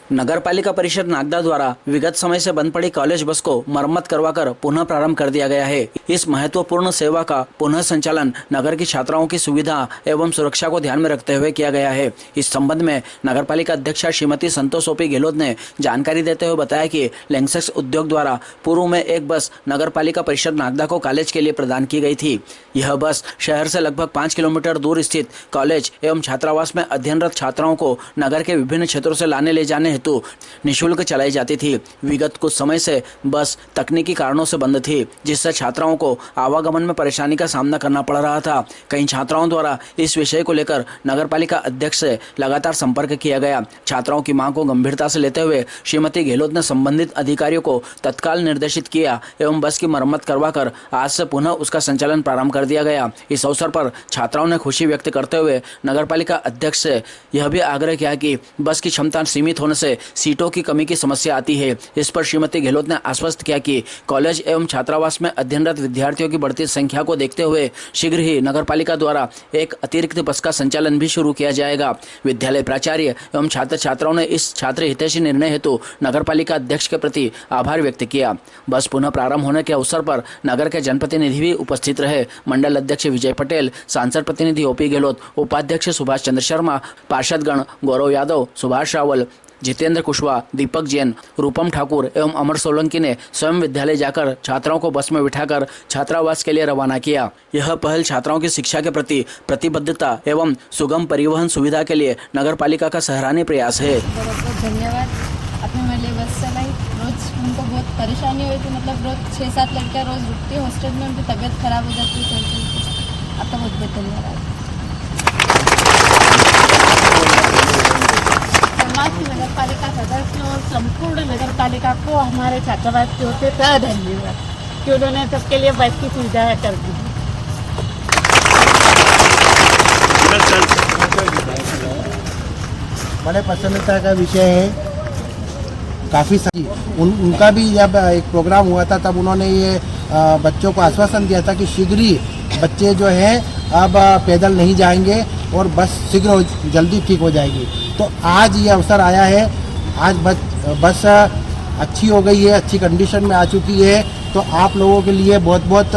नगरपालिका परिषद नागदा द्वारा विगत समय से बंद पड़ी कॉलेज बस को मरम्मत करवाकर पुनः प्रारंभ कर दिया गया है। इस महत्वपूर्ण सेवा का पुनः संचालन नगर की छात्राओं की सुविधा एवं सुरक्षा को ध्यान में रखते हुए किया गया है। इस संबंध में नगरपालिका अध्यक्षा श्रीमती संतोष ओपी गहलोत ने जानकारी देते हुए बताया कि लैंक्सेक्स उद्योग द्वारा पूर्व में एक बस नगरपालिका परिषद नागदा को कॉलेज के लिए प्रदान की गई थी। यह बस शहर से लगभग 5 किलोमीटर दूर स्थित कॉलेज एवं छात्रावास में अध्ययनरत छात्राओं को नगर के विभिन्न क्षेत्रों से लाने ले जाने हेतु निःशुल्क चलाई जाती थी। विगत कुछ समय से बस तकनीकी कारणों से बंद थी, जिससे छात्राओं को आवागमन में परेशानी का सामना करना पड़ रहा था। कई छात्राओं द्वारा इस विषय को लेकर नगरपालिका अध्यक्ष से लगातार संपर्क किया गया। छात्राओं की मांग को गंभीरता से लेते हुए श्रीमती गहलोत ने संबंधित अधिकारियों को तत्काल निर्देशित किया एवं बस की मरम्मत करवाकर आज से पुनः उसका संचालन प्रारंभ कर दिया गया। इस अवसर पर छात्राओं ने खुशी व्यक्त करते हुए नगरपालिका अध्यक्ष से यह भी आग्रह किया कि बस की क्षमता सीमित होने से सीटों की कमी की समस्या आती है। इस पर श्रीमती गहलोत ने आश्वस्त किया कि कॉलेज एवं छात्रावास में अध्ययनरत विद्यार्थियों की बढ़ती संख्या को देखते हुए शीघ्र ही नगरपालिका द्वारा एक अतिरिक्त बस का संचालन भी शुरू किया जाएगा। विद्यालय प्राचार्य एवं छात्र छात्राओं ने इस छात्र हितैषी निर्णय हेतु नगरपालिका अध्यक्ष के प्रति आभार व्यक्त किया। बस पुनः प्रारंभ होने के अवसर पर नगर के जनप्रतिनिधि भी उपस्थित रहे। मंडल अध्यक्ष विजय पटेल, सांसद प्रतिनिधि ओपी गहलोत, उपाध्यक्ष सुभाष चंद्र शर्मा, पार्षदगण गौरव यादव, सुभाष रावल, जितेंद्र कुशवाहा, दीपक जैन, रूपम ठाकुर एवं अमर सोलंकी ने स्वयं विद्यालय जाकर छात्राओं को बस में बिठाकर छात्रावास के लिए रवाना किया। यह पहल छात्राओं की शिक्षा के प्रति प्रतिबद्धता एवं सुगम परिवहन सुविधा के लिए नगरपालिका का सराहनीय प्रयास है। बहुत धन्यवाद। आपने मेरे लिए बस चलाई। रोज उनको बहुत परेशानी हुई थी, मतलब रोज 6-7 लड़कियाँ रोज रुकती है हॉस्टल में, उनकी तबीयत खराब हो जाती है। आपका बहुत बहुत धन्यवाद। नगर पालिका सदस्य और संपूर्ण नगर पालिका को हमारे छात्रावास के होते तय धन्यवाद कि उन्होंने सबके लिए बस की सुविधा कर दी। बड़े प्रसन्नता का विषय है। काफ़ी सारी उनका भी जब एक प्रोग्राम हुआ था तब उन्होंने ये बच्चों को आश्वासन दिया था कि शीघ्र ही बच्चे जो हैं अब पैदल नहीं जाएंगे और बस शीघ्र जल्दी ठीक हो जाएगी। तो आज ये अवसर आया है। आज बस अच्छी हो गई है, अच्छी कंडीशन में आ चुकी है। तो आप लोगों के लिए बहुत बहुत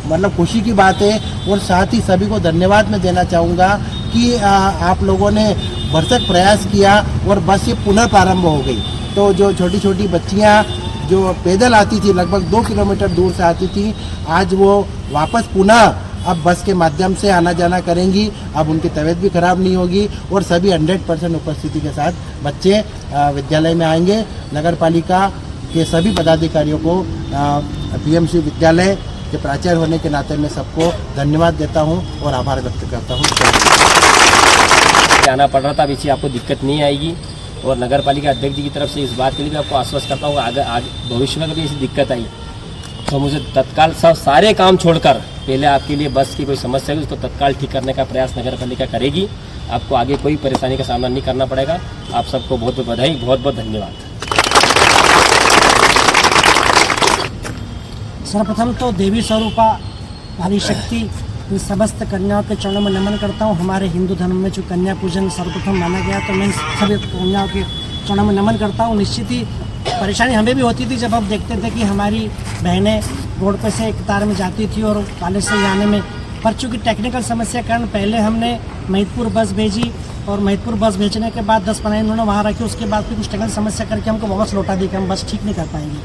मतलब खुशी की बात है। और साथ ही सभी को धन्यवाद मैं देना चाहूँगा कि आप लोगों ने भरसक प्रयास किया और बस ये पुनः प्रारंभ हो गई। तो जो छोटी छोटी बच्चियाँ जो पैदल आती थी, लगभग 2 किलोमीटर दूर से आती थी, आज वो वापस पुनः अब बस के माध्यम से आना जाना करेंगी। अब उनकी तबीयत भी खराब नहीं होगी और सभी 100% उपस्थिति के साथ बच्चे विद्यालय में आएंगे। नगर पालिका के सभी पदाधिकारियों को पीएमसी विद्यालय के प्राचार्य होने के नाते मैं सबको धन्यवाद देता हूं और आभार व्यक्त करता हूं। आना पड़ रहा था, अब इसी आपको दिक्कत नहीं आएगी और नगर पालिका अध्यक्ष जी की तरफ से इस बात के लिए भी आपको आश्वस्त करता हूँ आगे भविष्य में कभी ऐसी दिक्कत आई तो मुझे तत्काल सारे काम छोड़कर पहले आपके लिए बस की कोई समस्या है उसको तत्काल ठीक करने का प्रयास नगर पालिका करेगी। आपको आगे कोई परेशानी का सामना नहीं करना पड़ेगा। आप सबको बहुत बहुत बधाई, बहुत बहुत धन्यवाद। सर्वप्रथम तो देवी स्वरूपा नारी शक्ति इन समस्त कन्याओं के चरणों में नमन करता हूँ। हमारे हिंदू धर्म में जो कन्या पूजन सर्वप्रथम माना गया, तो मैं सभी कन्याओं के चरणों में नमन करता हूँ। निश्चित ही परेशानी हमें भी होती थी जब हम देखते थे कि हमारी बहनें रोड पर से एक कतार में जाती थी और कॉलेज से जाने में, पर चूँकि टेक्निकल समस्या के कारण पहले हमने महिदपुर बस भेजी और महिदपुर बस भेजने के बाद 10-15 दिन उन्होंने वहाँ रखी। उसके बाद फिर कुछ टेक्निकल समस्या करके हमको वापस लौटा दी कि हम बस ठीक नहीं कर पाएंगे।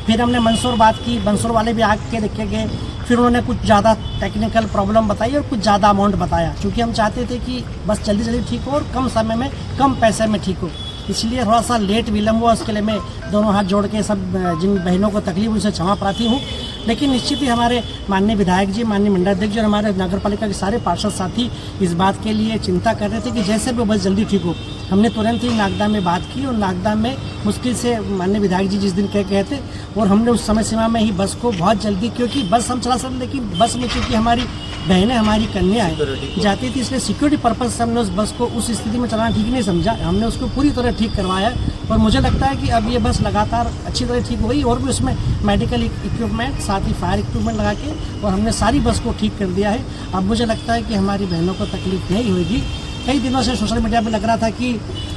फिर हमने मंसूर बात की, मंसूर वाले भी आके देखे गए, फिर उन्होंने कुछ ज़्यादा टेक्निकल प्रॉब्लम बताई और कुछ ज़्यादा अमाउंट बताया, क्योंकि हम चाहते थे कि बस जल्दी जल्दी ठीक हो और कम समय में कम पैसे में ठीक हो। इसलिए थोड़ा सा लेट विलम्ब हुआ। उसके लिए मैं दोनों हाथ जोड़ के सब जिन बहनों को तकलीफ उनसे क्षमा प्रार्थी हूँ। लेकिन निश्चित ही हमारे माननीय विधायक जी, माननीय मंडलाध्यक्ष जी और हमारे नगर पालिका के सारे पार्षद साथी इस बात के लिए चिंता कर रहे थे कि जैसे भी बस जल्दी ठीक हो। हमने तुरंत ही नागदा में बात की और नागदा में मुश्किल से माननीय विधायक जी जिस दिन कहे थे और हमने उस समय सीमा में ही बस को बहुत जल्दी, क्योंकि बस हम चला सकते, लेकिन बस में चूँकि हमारी बहनें, हमारी कन्याएं जाती थी, इसलिए सिक्योरिटी पर्पज से हमने उस बस को उस स्थिति में चलाना ठीक नहीं समझा। हमने उसको पूरी तरह ठीक करवाया और मुझे लगता है कि अब ये बस लगातार अच्छी तरह ठीक हो गई और भी उसमें मेडिकल इक्विपमेंट, साथ ही फायर इक्विपमेंट लगा के और हमने सारी बस को ठीक कर दिया है। अब मुझे लगता है कि हमारी बहनों को तकलीफ नहीं होगी कई दिनों से सोशल मीडिया पे लग रहा था कि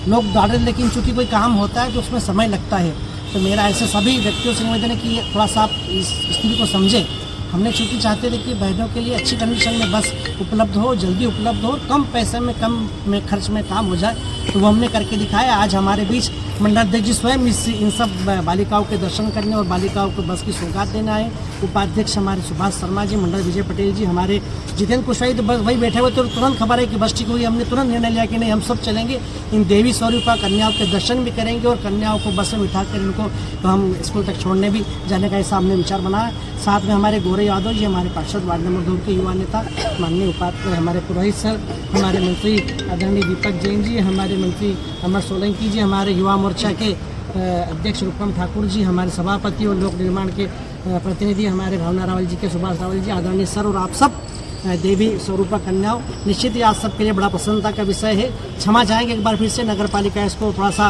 लोग दौड़े, लेकिन चूंकि कोई काम होता है तो उसमें समय लगता है। तो मेरा ऐसे सभी व्यक्तियों से निवेदन है कि ये थोड़ा सा आप इस स्थिति को समझें। हमने चूँकि चाहते थे कि बहनों के लिए अच्छी कंडीशन में बस उपलब्ध हो, जल्दी उपलब्ध हो, कम पैसे में, कम में खर्च में काम हो जाए, तो वो हमने करके दिखाया। आज हमारे बीच मंडलाध्यक्ष जी स्वयं इन सब बालिकाओं के दर्शन करने और बालिकाओं को बस की सौगात देना है। उपाध्यक्ष हमारे सुभाष शर्मा जी, मंडल विजय पटेल जी, हमारे जितेंद्र कुशवाहा तो बस वही बैठे हुए, तो तुरंत खबर है कि बस ठीक हुई। हमने तुरंत निर्णय लिया कि नहीं, हम सब चलेंगे, इन देवी स्वरूपा कन्याओं के दर्शन भी करेंगे और कन्याओं को बस में बिठाकर इनको तो हम स्कूल तक छोड़ने भी जाने का ऐसा हमने विचार बनाया। साथ में हमारे गौरव यादव जी, हमारे पार्षद वार्ड नंबर 2 के युवा नेता, माननीय उपाध्यक्ष हमारे पुरोहित सर, हमारे मंत्री आदरणीय दीपक जैन जी, हमारे मंत्री अमर सोलंकी जी, हमारे युवा मोर्चा के अध्यक्ष रूपम ठाकुर जी, हमारे सभापति और लोक निर्माण के प्रतिनिधि हमारे भावना रावल जी के, सुभाष रावल जी, आदरणीय सर और आप सब देवी स्वरूपा कन्याओं, निश्चित ही आज सबके लिए बड़ा प्रसन्नता का विषय है। क्षमा चाहेंगे एक बार फिर से, नगर पालिका इसको थोड़ा सा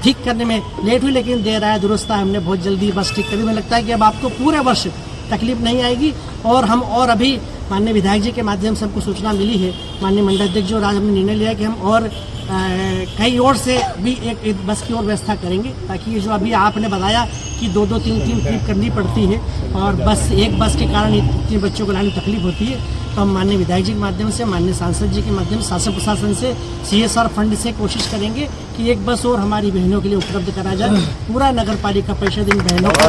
ठीक करने में लेट हुई, लेकिन देर आया दुरुस्त है। हमने बहुत जल्दी बस ठीक करी। मुझे लगता है कि अब आपको पूरे वर्ष तकलीफ नहीं आएगी। और हम और अभी माननीय विधायक जी के माध्यम से हमको सूचना मिली है, माननीय मंडलाध्यक्ष जी, और आज हमने निर्णय लिया कि हम और कई और से भी एक बस की और व्यवस्था करेंगे, ताकि ये जो अभी आपने बताया कि 2-2, 3-3 ट्रिप करनी पड़ती है और बस एक बस के कारण इतने बच्चों को लाने में तकलीफ होती है, तो हम माननीय विधायक जी के माध्यम से, माननीय सांसद जी के माध्यम से, शासन प्रशासन से, CSR फंड से कोशिश करेंगे कि एक बस और हमारी बहनों के लिए उपलब्ध करा जाए। पूरा नगर पालिका परिषद इन बहनों को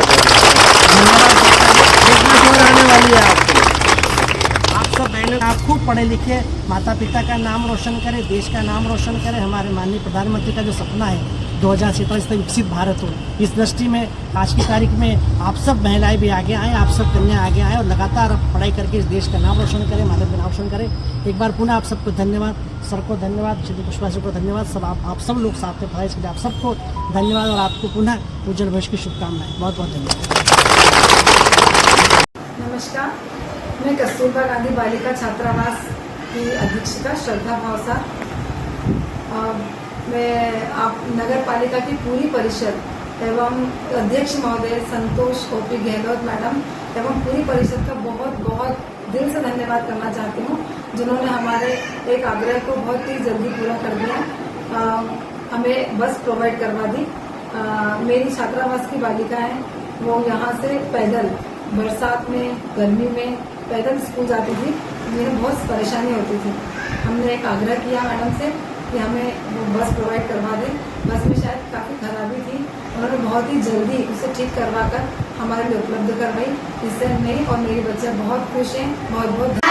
धन्यवाद। आप सब बहनों, आप खूब पढ़े लिखे, माता पिता का नाम रोशन करें, देश का नाम रोशन करें। हमारे माननीय प्रधानमंत्री का जो सपना है 2047 तक विकसित भारत हो, इस दृष्टि में आज की तारीख में आप सब महिलाएं भी आगे आएँ, आप सब कन्या आगे आएँ और लगातार पढ़ाई करके इस देश का नाम रोशन करें, माता का नाम रोशन करें। एक बार पुनः आप सबको धन्यवाद, सर को धन्यवाद, श्री पुष्पा को धन्यवाद, सब आप सब लोग साथ में पढ़ाई, इसके लिए आप सबको धन्यवाद और आपको पुनः उज्जवल भविष्य की शुभकामनाएं। बहुत बहुत धन्यवाद। नमस्कार, मैं कस्तूरबा गांधी बालिका छात्रावास की अधीक्षिका श्रद्धा भावसार। मैं आप नगर पालिका की पूरी परिषद एवं अध्यक्ष महोदय संतोष ओपी गहलोत मैडम एवं पूरी परिषद का बहुत बहुत दिल से धन्यवाद करना चाहती हूँ, जिन्होंने हमारे एक आग्रह को बहुत ही जल्दी पूरा कर दिया, हमें बस प्रोवाइड करवा दी। मेरी छात्रावास की बालिकाएं वो यहाँ से पैदल बरसात में, गर्मी में पैदल स्कूल जाती थी, जिन्हें बहुत परेशानी होती थी। हमने एक आग्रह किया मैडम से कि हमें वो बस प्रोवाइड करवा दें। बस में शायद काफ़ी खराबी थी, उन्होंने बहुत ही जल्दी उसे ठीक करवा कर हमारे लिए उपलब्ध करवाई। इससे मैं और मेरे बच्चे बहुत खुश हैं। बहुत बहुत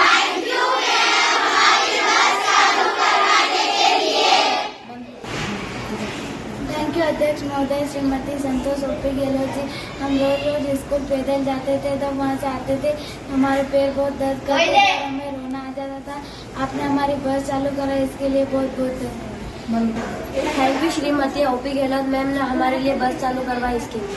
थैंक यू अध्यक्ष महोदय श्रीमती संतोष ओपी गहलोत जी। हम रोज स्कूल पैदल जाते थे, तब वहाँ से आते थे, हमारे पैर बहुत दर्द करते थे और हमें रोना आ जाता था। आपने हमारी बस चालू करा, इसके लिए बहुत बहुत धन्यवाद। Thank you Shrimati OP Gehlot ma'am ने हमारे लिए बस चालू करवाई, इसके लिए।